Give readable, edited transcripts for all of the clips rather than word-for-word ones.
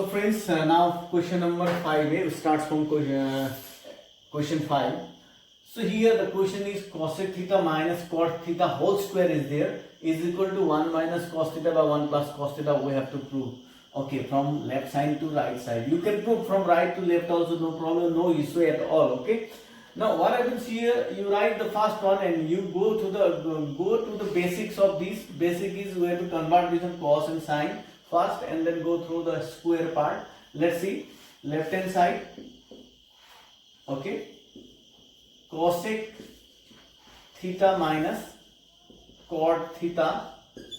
So friends, now question number 5 starts from question 5. So here the question is cosec theta minus cot theta whole square is there is equal to 1 minus cos theta by 1 plus cos theta we have to prove. Okay, from left side to right side. You can prove from right to left also, no problem, no issue at all. Okay. Now what happens here, you write the first one and you go to the basics of this. Basic is we have to convert between cos and sine first and then go through the square part. Let's see, left hand side. Okay, cosec theta minus cot theta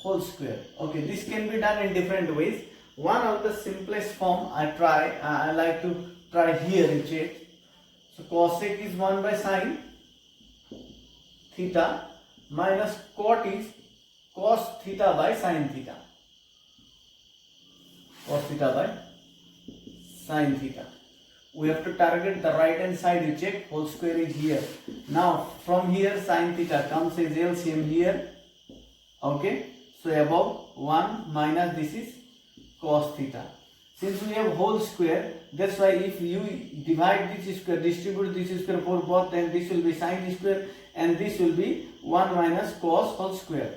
whole square. Okay, this can be done in different ways. One of the simplest form I like to try here and check. So cosec is 1 by sine theta minus cot is cos theta by sine theta. Cos theta by sine theta. We have to target the right hand side, you check, whole square is here. Now from here sine theta comes as LCM here. Okay, so above 1 minus this is cos theta. Since we have whole square, that's why if you divide this square, distribute this square for both, then this will be sine square and this will be 1 minus cos whole square.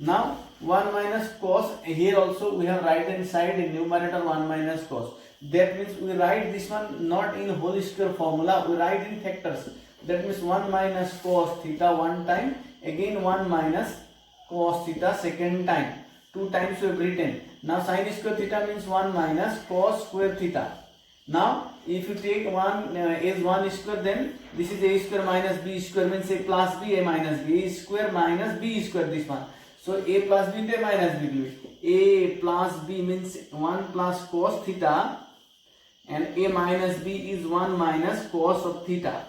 Now 1 minus cos, here also we have right hand side in numerator 1 minus cos. That means we write this one not in whole square formula, we write in factors. That means 1 minus cos theta one time, again 1 minus cos theta second time. 2 times we have written. Now sine square theta means 1 minus cos square theta. Now if you take 1 as 1 square, then this is a square minus b square means a plus b, a minus b, a square minus b square, this one. So a plus b into a minus b will be a plus b means 1 plus cos theta and a minus b is 1 minus cos of theta.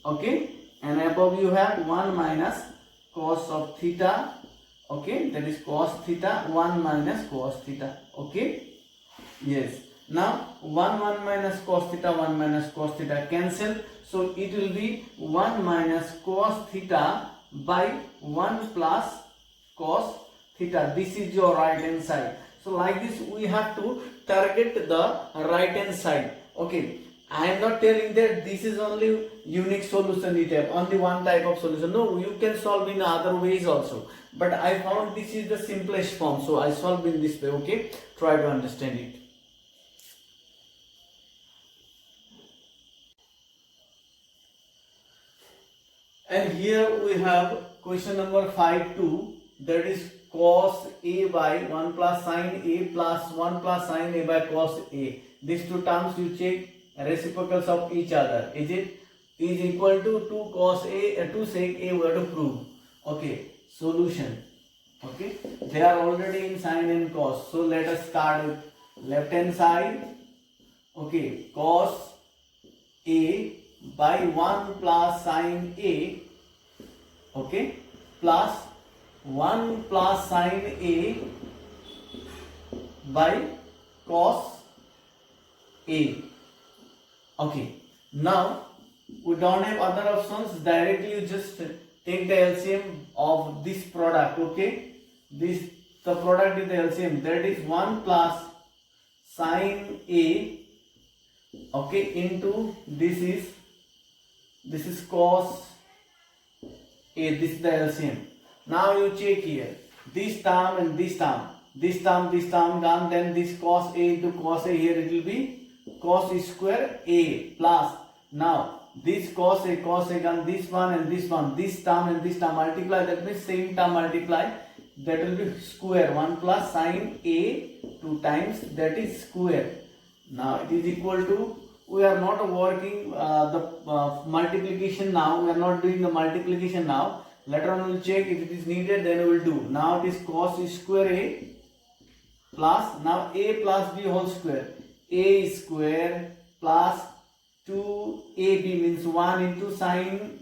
Okay, and above you have 1 minus cos of theta. Okay, that is cos theta 1 minus cos theta. Okay, yes. Now 1 minus cos theta 1 minus cos theta cancel, so it will be 1 minus cos theta by 1 plus cos theta. This is your right hand side. So like this we have to target the right hand side. Okay, I am not telling that this is only unique solution it have, only one type of solution. No, you can solve in other ways also. But I found this is the simplest form, so I solve in this way. Okay, try to understand it. And here we have question number 5(2), that is cos a by 1 plus sine a plus 1 plus sine a by cos a. These two terms you check reciprocals of each other. Is equal to 2 cos a 2 sec a, we have to prove. Okay, solution. Okay, they are already in sine and cos, so let us start with left hand side. Okay, cos a by 1 plus sine a, okay, plus 1 plus sine a by cos a. Okay, now we don't have other options, directly you just take the LCM of this product. Okay, the product is the LCM, that is 1 plus sine a, okay, into this is cos a, this is the LCM. Now you check here, this term and this term, this term gone, then this cos a into cos a, here it will be cos square a plus, now this cos a gone, this one and this one, this term and this term multiply, that means same term multiply, that will be square 1 plus sine a 2 times, that is square. Now it is equal to, we are not working the multiplication now, we are not doing the multiplication now, later on we will check if it is needed, then we will do. Now it is cos square a plus, now a plus b whole square, a square plus 2ab means 1 into sine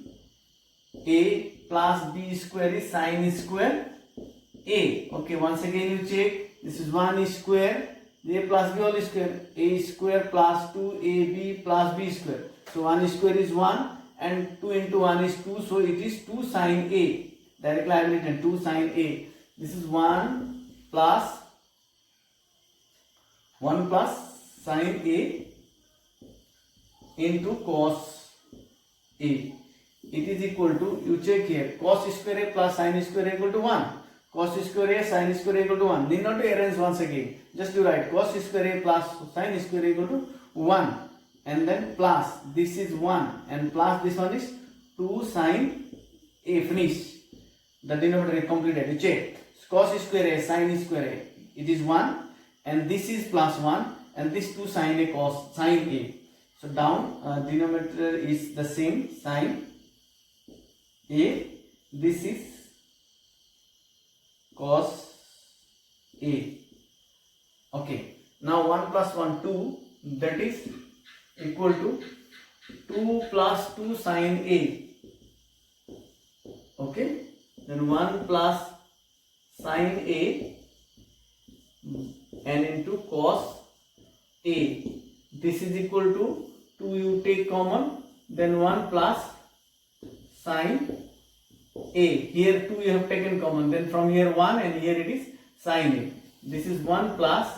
a plus b square is sine square a. Okay, once again you check, this is 1 square a plus b whole square, a square plus 2ab plus b square. So 1 square is 1 and 2 into 1 is 2, so it is 2 sine a. Directly I have written 2 sine a. This is 1 plus 1 plus sin A into cos A. It is equal to, you check here, cos square A plus sin square A equal to 1. Cos square A sin square A equal to 1. Need not to arrange once again. Just to write cos square A plus sin square A equal to 1. And then plus this is 1 and plus this one is 2 sin A. Finish. The denominator is completed. You check. Cos square A sin square A. It is 1 and this is plus 1 and this 2 sin A cos sin A. So down denominator is the same, sin A. This is cos A. Okay. Now 1 plus 1 2, that is equal to 2 plus 2 sin A. Okay. Then 1 plus sin A and into cos A. This is equal to 2, you take common, then 1 plus sin A. Here 2 you have taken common, then from here 1 and here it is sin A. This is 1 plus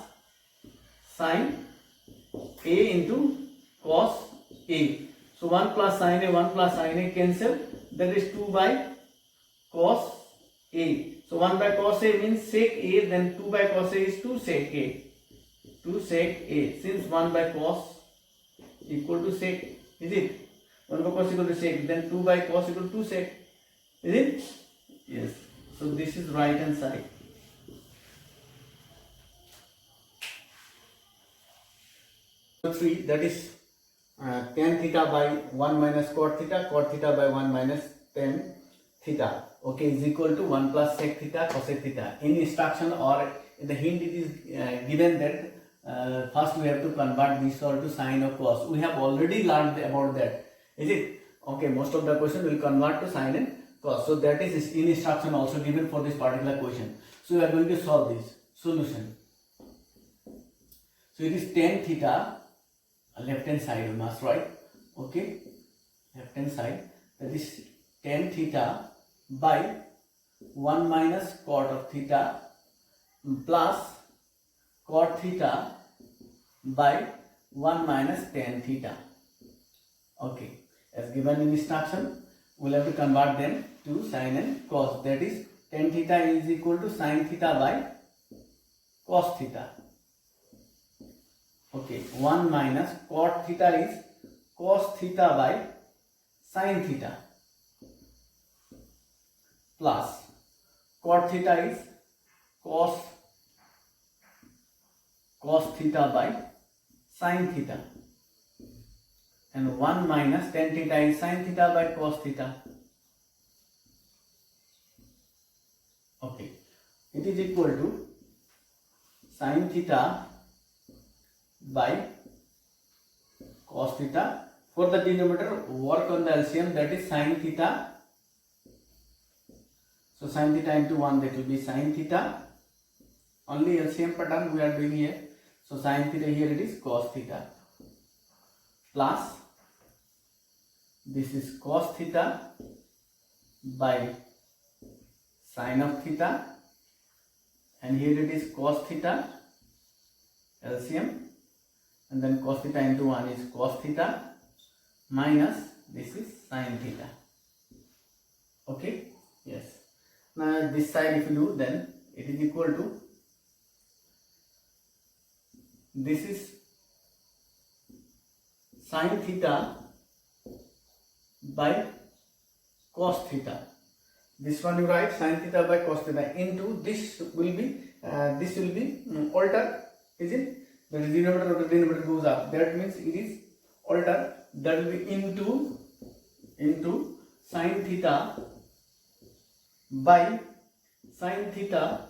sin A into cos A. So 1 plus sin A, 1 plus sin A cancel, that is 2 by cos A. So 1 by cos A means sec A, then 2 by cos A is 2 sec A. 2 sec A. Since 1 by cos equal to sec, is it? 1 by cos equal to sec, then 2 by cos equal to 2 sec. Is it? Yes. So this is right hand side. So 3, that is tan theta by 1 minus cot theta by 1 minus tan theta. Okay, is equal to 1 plus sec theta cosec theta. In instruction or in the hint it is given that first we have to convert this all to sine or cos. We have already learned about that. Is it? Okay, most of the question will convert to sine and cos. So that is in instruction also given for this particular question. So we are going to solve this. Solution. So it is tan theta, left hand side we must write. Okay, left hand side, that is tan theta by 1 minus cot of theta plus cot theta by 1 minus tan theta. Okay, as given in instruction, we will have to convert them to sine and cos. That is tan theta is equal to sine theta by cos theta. Okay, 1 minus cot theta is cos theta by sine theta plus cot theta is cos theta by sine theta, and 1 minus tan theta is sine theta by cos theta. Okay, it is equal to sine theta by cos theta. For the denominator, work on the LCM, that is sine theta. So sine theta into 1, that will be sine theta. Only LCM pattern we are doing here. So sine theta, here it is cos theta plus this is cos theta by sine of theta, and here it is cos theta LCM, and then cos theta into 1 is cos theta minus this is sine theta. Okay, yes. Now this side if you do, then it is equal to, this is sine theta by cos theta. This one you write sine theta by cos theta into this will be alter, is it? The denominator of the denominator goes up. That means it is alter. That will be into sine theta by sine theta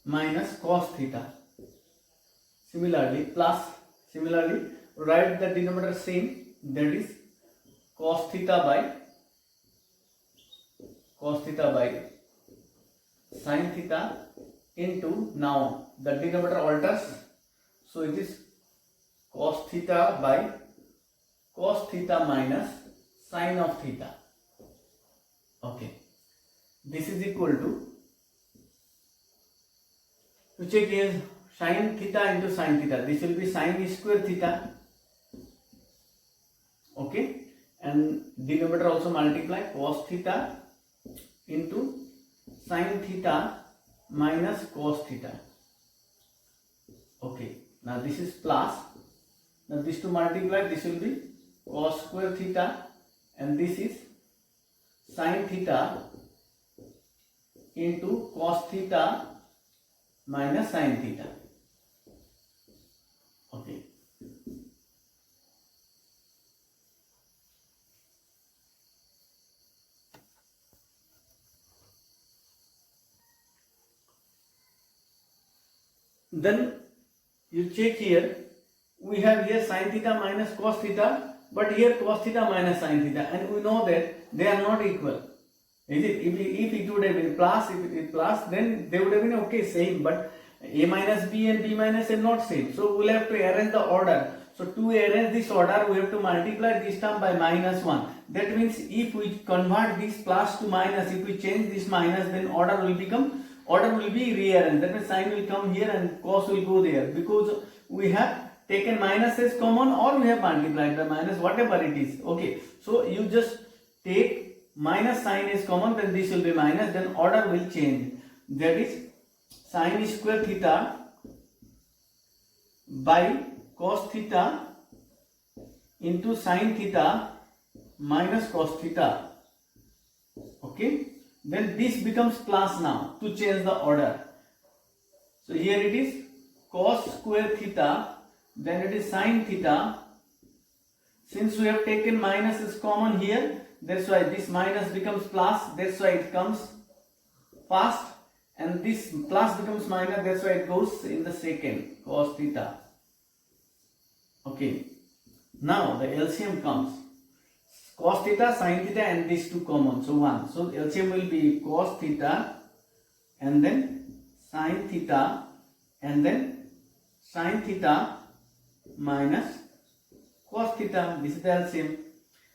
minus cos theta. Similarly, write the denominator same, that is cos theta by sine theta into, now the denominator alters, so it is cos theta by cos theta minus sine of theta. Okay, this is equal to check here Sin theta into sin theta. This will be sin square theta. Okay, and denominator also multiply cos theta into sin theta minus cos theta. Okay, now this is plus. Now this to multiply, this will be cos square theta, and this is sin theta into cos theta minus sin theta. Okay. Then you check here, we have here sin theta minus cos theta, but here cos theta minus sin theta, and we know that they are not equal. Is it? If it would have been plus, if it is plus, then they would have been okay, same, but a minus b and b minus a not same. So we'll have to arrange the order. So to arrange this order, we have to multiply this term by minus 1. That means if we convert this plus to minus, if we change this minus, then order will be rearranged. That means sin will come here and cos will go there, because we have taken minus as common or we have multiplied by minus, whatever it is. Okay, so you just take minus sin is common, then this will be minus, then order will change. That is sin square theta by cos theta into sin theta minus cos theta. Okay, then this becomes plus now to change the order. So here it is cos square theta, then it is sin theta. Since we have taken minus is common here, that's why this minus becomes plus, that's why it comes first, and this plus becomes minus, that's why it goes in the second, cos theta. Okay, now the LCM comes cos theta, sin theta, and these two common, so 1. So LCM will be cos theta and then sin theta and then sin theta minus cos theta. This is the LCM.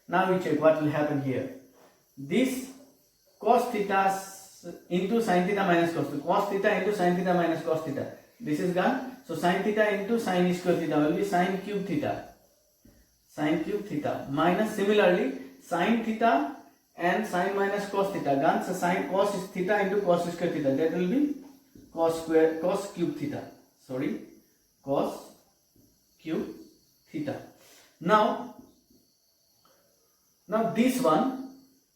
Now we check what will happen here. This cos theta into sin theta minus cos theta, cos theta into sin theta minus cos theta. This is gone. So sin theta into sin square theta will be sin cube theta. Sin cube theta minus similarly sin theta and sin minus cos theta gone. So sin cos theta into cos square theta, that will be cos cube theta. Sorry, cos cube theta. Now this one,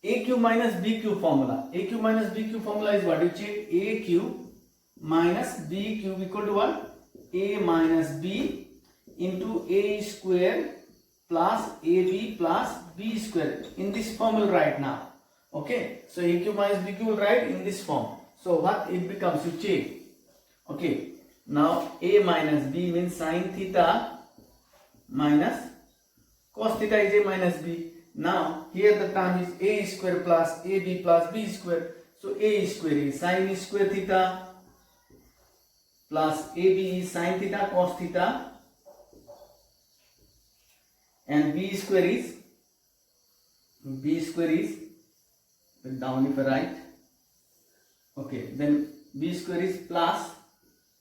a cube minus b cube formula. A cube minus b cube formula is what? You check a cube minus b cube equal to what? A minus b into a square plus ab plus b square, in this form will write now. Okay, so a cube minus b cube will write in this form. So what it becomes, you check. Okay, now a minus b means sin theta minus cos theta is a minus b. Now here the term is a square plus ab plus b square. So a square is sin square theta plus ab is sin theta cos theta, and b square is down if I write. Okay, then b square is plus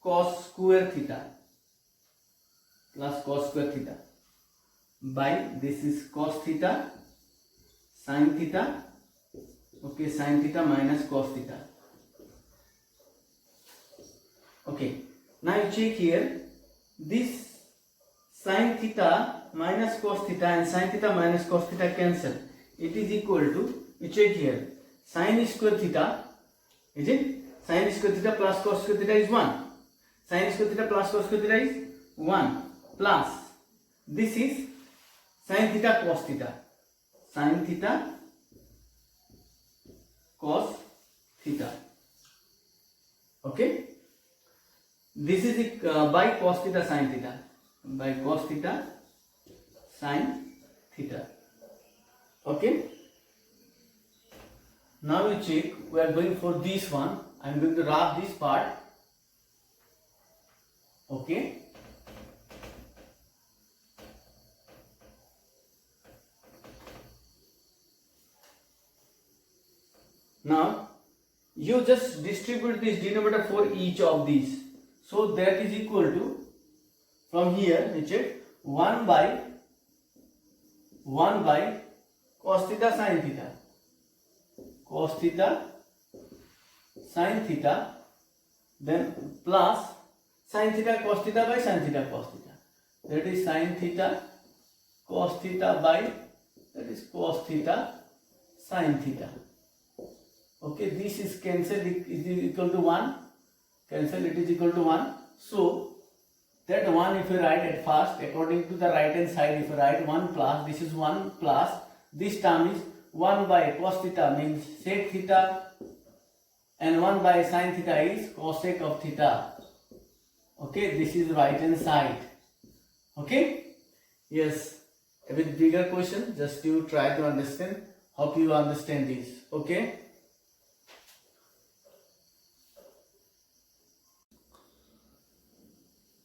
cos square theta by this is cos theta sin theta. Okay, sin theta minus cos theta. Okay, now you check here, this sin theta minus cos theta and sin theta minus cos theta cancel. It is equal to, you check here, sin square theta, is it? Sin square theta plus cos square theta is 1. Sin square theta plus cos square theta is 1 plus this is sin theta cos theta. Sin theta cos theta. Okay, this is by cos theta sin theta, by cos theta sin theta. Okay, now we check, we are going for this one. I am going to wrap this part. Okay, now you just distribute this denominator for each of these. So that is equal to, from here we check, 1 by cos theta sin theta, cos theta sin theta, then plus sin theta cos theta by sin theta cos theta, that is sin theta cos theta by, that is cos theta sin theta. Okay, this is cancelled, it is equal to 1, cancel, it is equal to 1. So that 1 if you write at first, according to the right hand side, if you write 1 plus, this is 1 plus, this term is 1 by cos theta means sec theta, and 1 by sin theta is cosec of theta. Okay, this is right hand side. Okay, yes, a bit bigger question, just you try to understand. Hope you understand this. Okay.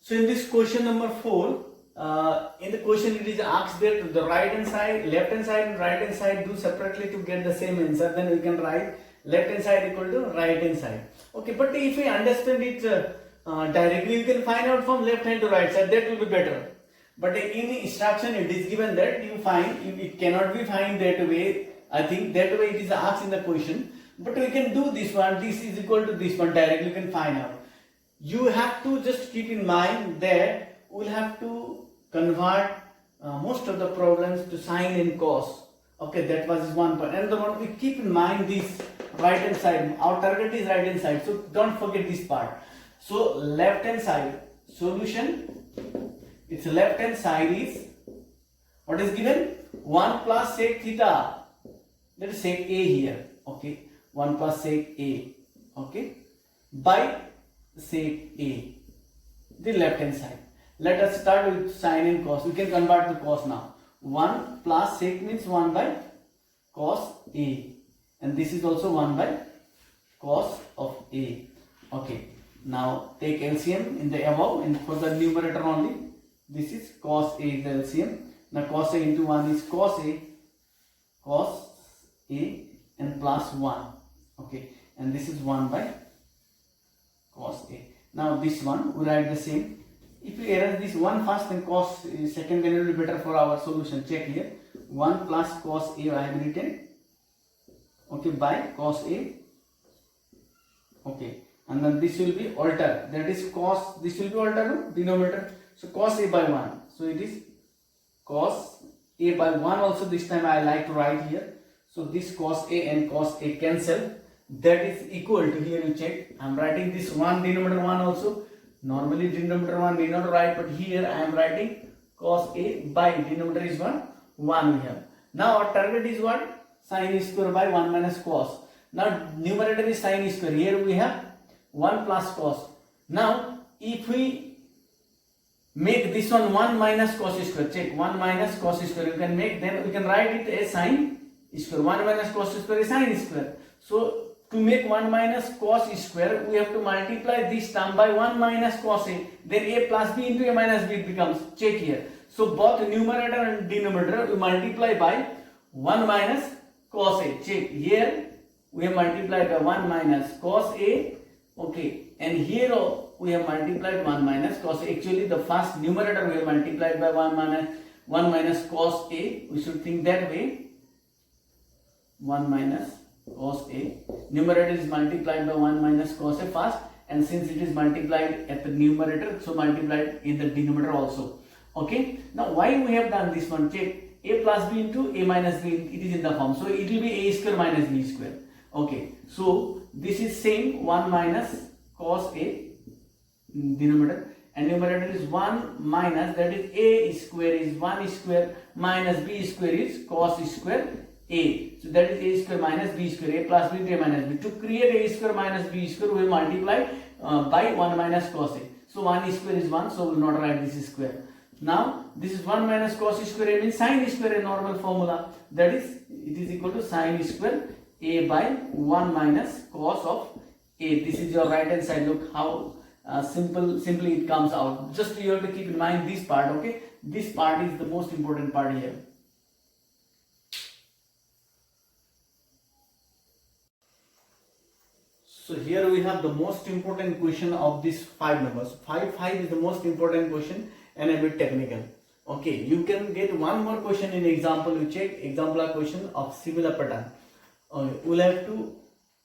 So in this question number 4, in the question it is asked that the right hand side, left hand side and right hand side do separately to get the same answer. Then we can write left hand side equal to right hand side. Okay, but if we understand it directly, we can find out from left hand to right side. That will be better. But in instruction it is given that you find, it cannot be find that way. I think that way it is asked in the question. But we can do this one. This is equal to this one directly. You can find out. You have to just keep in mind that we'll have to convert most of the problems to sine and cos. Okay, that was one point. And the one we keep in mind this right hand side. Our target is right hand side, so don't forget this part. So left hand side solution. Its left hand side is what is given? 1 plus sec theta. That is sec a here. Okay, 1 plus sec a. Okay, by sec a, the left hand side. Let us start with sine and cos. We can convert to cos now. 1 plus sec means 1 by cos a, and this is also 1 by cos of a. Okay, now take LCM in the above, and for the numerator only, this is cos a is the LCM. Now cos a into 1 is cos a, and plus 1. Okay, and this is 1 by cos a. Now this one we write the same. If we erase this 1 first and cos second, then it will be better for our solution. Check here. 1 plus cos a I have written. Okay, by cos a. Okay, and then this will be alter. That is cos. This will be alter, no? Denominator. So cos a by 1. So it is cos a by 1 also. This time I like to write here. So this cos a and cos a cancel. That is equal to, here you check, I am writing this 1 denominator 1 also. Normally denominator 1 need not write, but here I am writing cos a by denominator is 1 we have. Now our target is what? Sin square by 1 minus cos. Now numerator is sin square. Here we have 1 plus cos. Now if we make this one 1 minus cos square, check, 1 minus cos square you can make, then we can write it as sin square. 1 minus cos square is sin square. So to make 1 minus cos square, we have to multiply this term by 1 minus cos a. Then a plus b into a minus b becomes. Check here. So both numerator and denominator we multiply by 1 minus cos a. Check here we have multiplied by 1 minus cos a. Okay, and here we have multiplied 1 minus cos a. Actually the first numerator we have multiplied by 1 minus cos a. We should think that way. 1 minus cos a. Numerator is multiplied by 1 minus cos a first, and since it is multiplied at the numerator, so multiplied in the denominator also. Okay, now why we have done this one? Check, a plus b into a minus b, it is in the form, so it will be a square minus b square. Okay, so this is same 1 minus cos a denominator, and numerator is 1 minus, that is a square is 1 square minus b square is cos square a. So that is a square minus b square, a plus b into a minus b. To create a square minus b square, we multiply by 1 minus cos a. So 1 square is 1, so we will not write this square. Now this is 1 minus cos square a means sin square, a normal formula. That is, it is equal to sin square a by 1 minus cos of a. This is your right hand side. Look how simply it comes out. Just you have to keep in mind this part. Okay, this part is the most important part here. So here we have the most important question of these 5 numbers. 5 is the most important question and a bit technical. Okay, you can get one more question in example. You check example question of similar pattern. Okay, we'll have to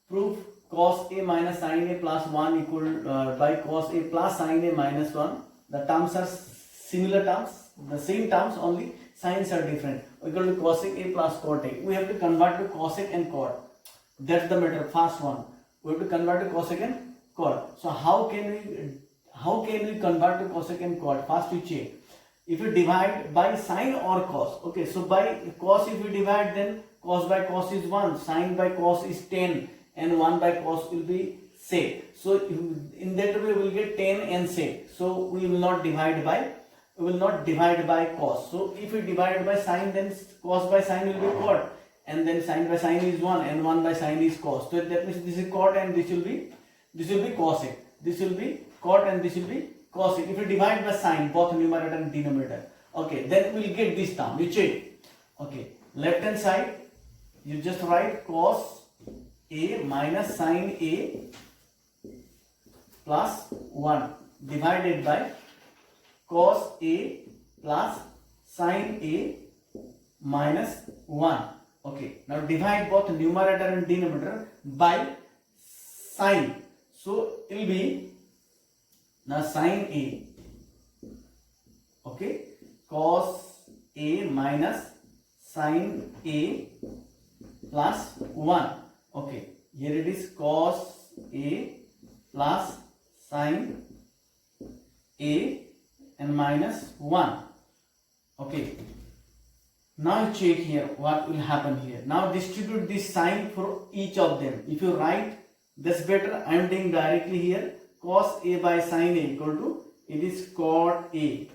prove cos a minus sin a plus 1 equal by cos a plus sin a minus 1. The terms are similar terms, the same terms, only signs are different. Equal to cosec a plus cot a. We have to convert to cosec and cot. That's the matter. First one, we have to convert to cosec and cot. So how can we convert to cosec and cot? First we check if we divide by sine or cos. Okay, so by cos if we divide, then cos by cos is 1, sine by cos is 10, and 1 by cos will be sec. So in that way we will get 10 and sec. So we will not divide by cos. So if we divide by sine, then cos by sine will be cot, and then sine by sine is 1 and 1 by sine is cos. So that means this is cot and this will be cosec. This will be cot and this will be cosec. If we divide by sine, both numerator and denominator, okay, then we will get this term. You check. Okay, left hand side you just write cos a minus sine a plus 1 divided by cos a plus sine a minus 1. Okay, now divide both numerator and denominator by sine. So it will be now sine a. Okay, cos a minus sine a plus 1. Okay, here it is cos a plus sine a and minus 1. Okay, now check here what will happen here. Now distribute this sign for each of them. If you write, that's better. I am doing directly here. Cos a by sine a equal to, it is cot a.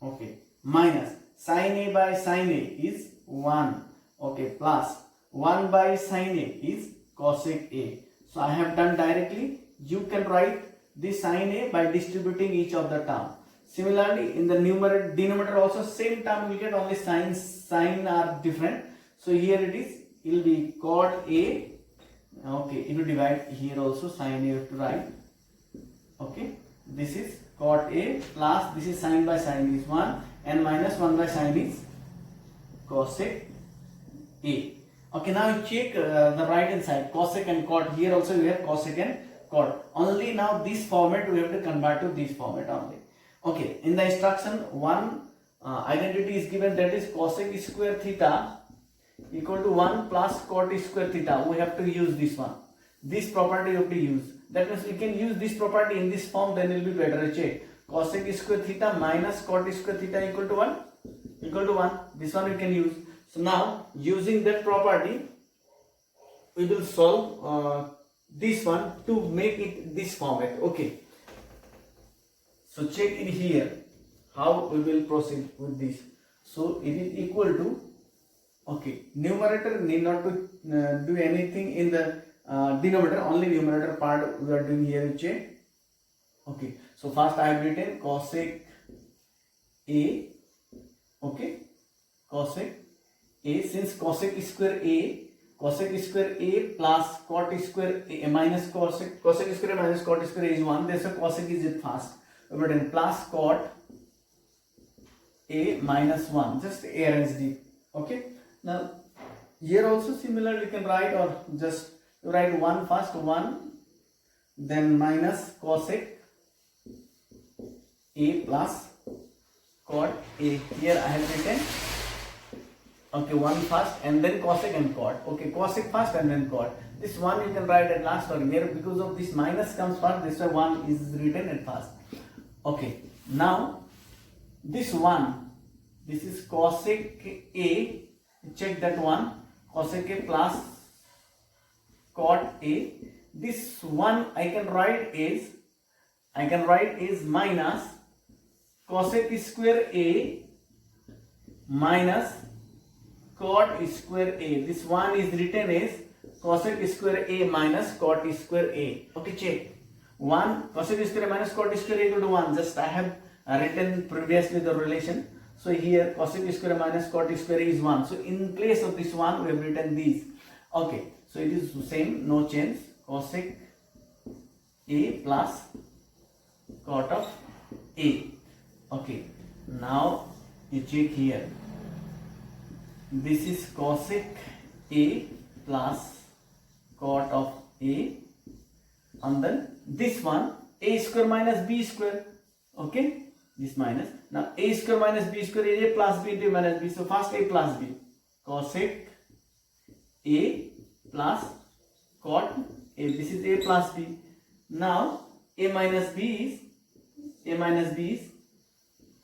Okay, minus sine a by sine a is 1. Okay, plus 1 by sine a is cosec a. So I have done directly. You can write this sine a by distributing each of the term. Similarly, in the numerator denominator also same term will get, only sign are different. So here it is, it will be cot a. Okay, if you divide here also sine a you have to write. Okay, this is cot a plus this is sine by sine is 1 and minus 1 by sine is cosec a. Okay, now you check the right hand side, cosec and cot. Here also we have cosec and cot. Only now this format we have to convert to this format only. Okay, in the instruction one identity is given, that is cosec square theta equal to 1 plus cot square theta. We have to use this one. This property you have to use. That means we can use this property in this form, then it will be better. Check cosec square theta minus cot square theta equal to 1. This one we can use. So now using that property we will solve this one to make it this format. Okay, so check in here how we will proceed with this. So it is equal to, okay, numerator need not to do anything in the denominator, only numerator part we are doing here. Check. Okay, so first I have written cosec a. Okay, cosec a, since cosec square a plus cot square a minus cosec square minus cot square is 1. That's why cosec is it first. Written plus cot a minus 1. Just arrange it. Okay. Now here also similar you can write, or just write 1 first, 1, then minus cosec a plus cot a. Here I have written, okay, 1 first and then cosec and cot. Okay, cosec first and then cot. This 1 you can write at last, or here because of this minus comes first, this 1 is written at first. Okay, now this 1, this is cosec a. Check that one, cosec a plus cot a. This 1 I can write is minus cosec square a minus cot square a. This 1 is written as cosec square a minus cot square a. Okay, check. 1 cosec square minus cot square equal to 1. Just I have written previously the relation. So here cosec square minus cot square is 1. So in place of this 1 we have written this. Okay, so it is the same, no change. Cosec A plus cot of A. Okay, now you check here. This is cosec A plus cot of A, and then this one A square minus B square. Okay, this minus. Now A square minus B square is A plus B into A minus B. So first A plus B, cosec A plus cot A. This is A plus B. Now A minus B is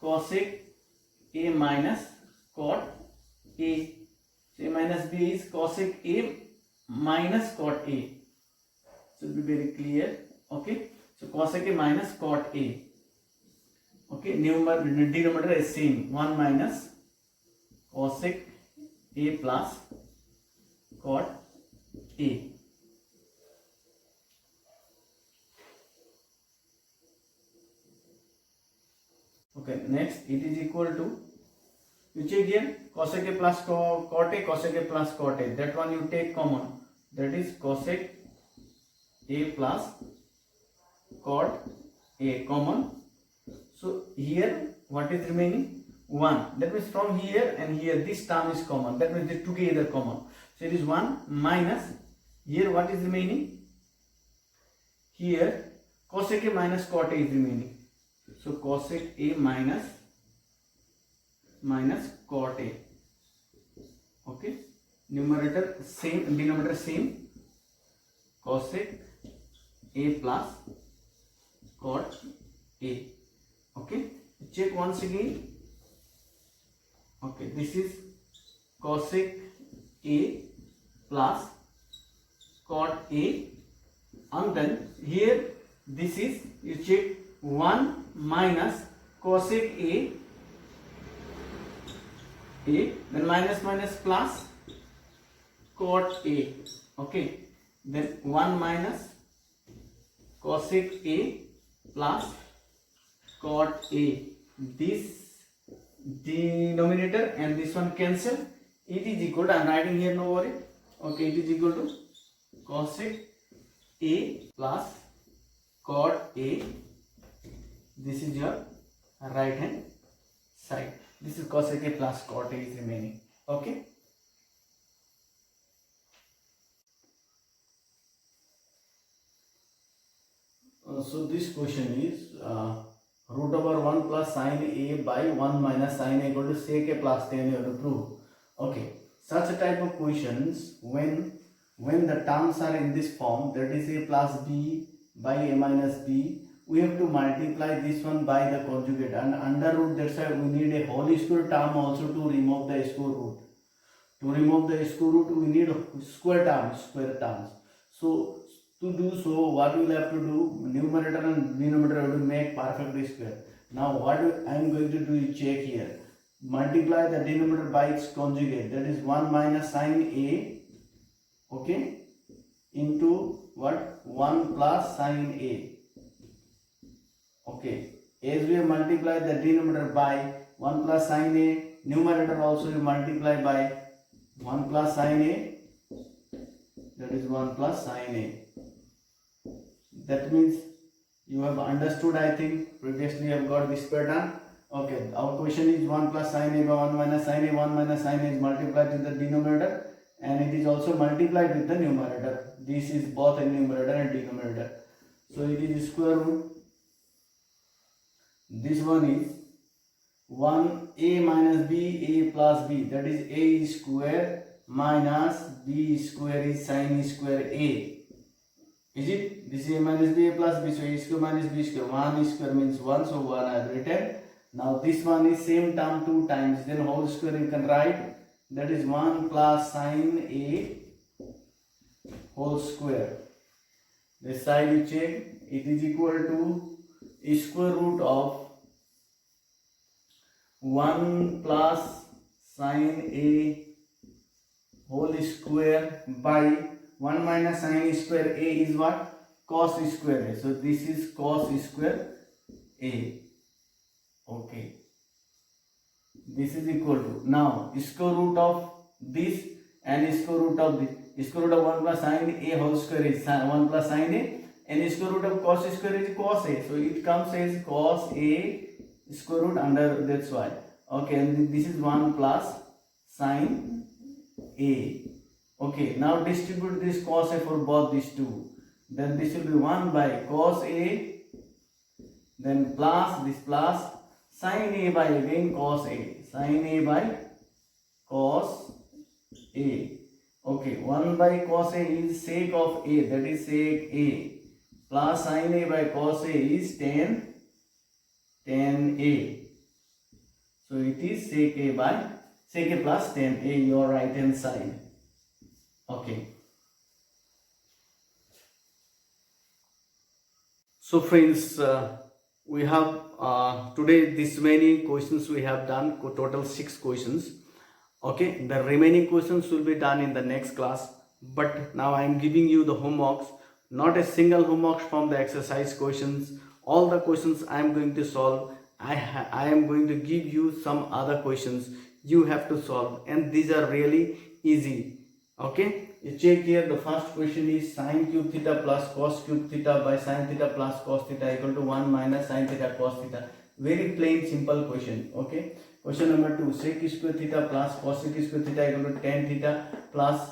cosec A minus cot A. So A minus B is cosec A minus cot A. Should be very clear. Okay. So cosec A minus cot A. Okay. Denominator is same. 1 minus cosec A plus cot A. Okay. Next, it is equal to, you check here, cosec A plus cot A, cosec A plus cot A. That one you take common. That is cosec A plus cot A common. So here what is remaining? 1. That means from here and here this term is common. That means they together common. So it is 1 minus, here what is remaining? Here cosec A minus cot A is remaining. So cosec A minus cot A. Okay. Numerator same, denominator same. Cosec A plus cot A. Okay. Check once again. Okay. This is cosec A plus cot A, and then here this is, you check, 1 minus cosec A, then minus plus cot A. Okay, then 1 minus cosec A plus cot A. This denominator and this one cancel. It is equal to, I am writing here, no worry. Okay, it is equal to cosec A plus cot A. This is your right hand side. This is cosec A plus cot A is remaining. Okay. So this question is root over 1 plus sin A by 1 minus sin A equal to sec A plus tan you have to prove. Okay. Such a type of questions, when the terms are in this form, that is A plus B by A minus B, we have to multiply this one by the conjugate, and under root, that's why we need a whole square term also to remove the square root. To remove the square root, we need square terms. So to do so, what we will have to do, numerator and denominator have to make perfectly square. Now what I am going to do is check here. Multiply the denominator by its conjugate, that is 1 minus sin A, okay, into what? 1 plus sin A. Okay, as we have multiplied the denominator by 1 plus sin A, numerator also you multiply by 1 plus sin A, that is 1 plus sin A. That means you have understood, I think, previously you have got this pattern. Okay, our question is 1 plus sin A by 1 minus sin A. 1 minus sin A is multiplied with the denominator and it is also multiplied with the numerator. This is both a numerator and denominator. So it is square root. This one is 1a minus b, a plus b, that is a square minus b square is sin square a. Is it? This is a minus b, a plus b, so a square minus b square. 1 square means 1, so 1 I have written. Now this one is same term 2 times, then whole square you can write, that is 1 plus sin a whole square. This side you check, it is equal to square root of 1 plus sin a whole square by 1 minus sin square a is what? Cos square a. So this is cos square a. Okay. This is equal to, now square root of this and square root of this. Square root of 1 plus sin a whole square is 1 plus sin a, and square root of cos square is cos A, so it comes as cos A square root under, that's why. Okay, and this is 1 plus sin A. Okay, now distribute this cos A for both these two. Then this will be 1 by cos A, then plus this plus sin A by again cos A. Sin A by cos A. Okay, 1 by cos A is sec of A, that is sec A. Plus sin A by cos A is tan A. So it is sec A plus tan A, your right hand side. Okay. So friends, we have today this many questions we have done, total 6 questions. Okay, the remaining questions will be done in the next class, but now I am giving you the homeworks, not a single homework from the exercise questions. All the questions I am going to solve. I am going to give you some other questions you have to solve, and these are really easy. Okay, you check here. The first question is sin cube theta plus cos cube theta by sin theta plus cos theta equal to 1 minus sin theta cos theta. Very plain simple question. Okay, question number 2, sec square theta plus cosec square theta equal to tan theta plus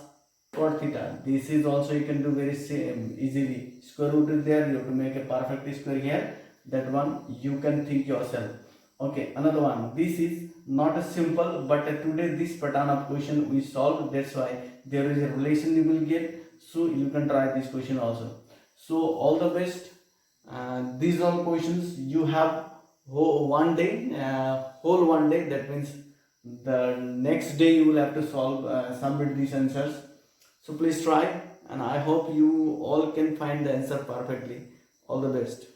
cot theta. This is also you can do very same easily. Square root is there, you have to make a perfect square here. That one you can think yourself. Okay, another one. This is not a simple, but today this pattern of question we solved. That's why there is a relation you will get. So you can try this question also. So all the best. These all questions you have whole one day. That means the next day you will have to solve submit these answers. So please try, and I hope you all can find the answer perfectly. All the best.